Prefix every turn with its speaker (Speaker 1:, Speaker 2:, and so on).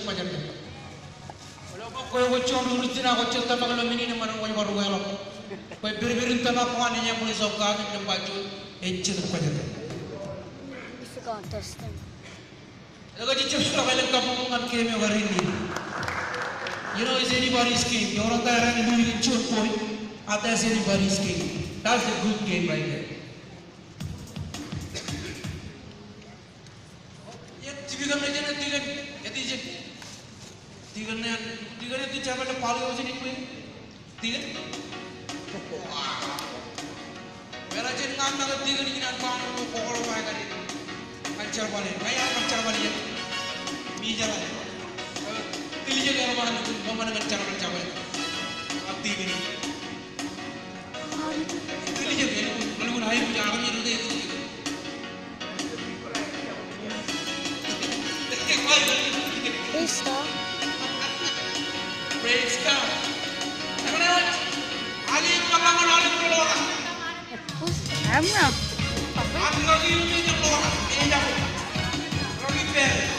Speaker 1: majamnya. Wala ba ko ko chon rutina ko chota magalo minina man ko waru wala. Ko bir tama ko ani nya pulis ka ke baju enche ko majamnya.
Speaker 2: If you can't understand.
Speaker 1: Laga jichu ko wala ka mo ngan ke me warini. You know, it's anybody's game. You orang kaya rani dulu in short point. That's anybody's game. That's a good game right there. Ya, tiga meja na tiga. Ya tiga na tu cakap ada palu macam ni pun. Tiga. Bela jen ngam nak tiga ni kita kau nak pokok apa kali. Ancar balik. Kaya ancar balik ya. Bija lah. Pilih je kalau mana ancar balik. Abdi ni. Pilih je kalau pun ayam jangan ni tu itu.
Speaker 2: Praise God.
Speaker 1: Praise God. Namanya Ali makan Ali keluar.
Speaker 2: I'm not.
Speaker 1: Ali lagi ini keluar. Ini jauh. Lagi ber.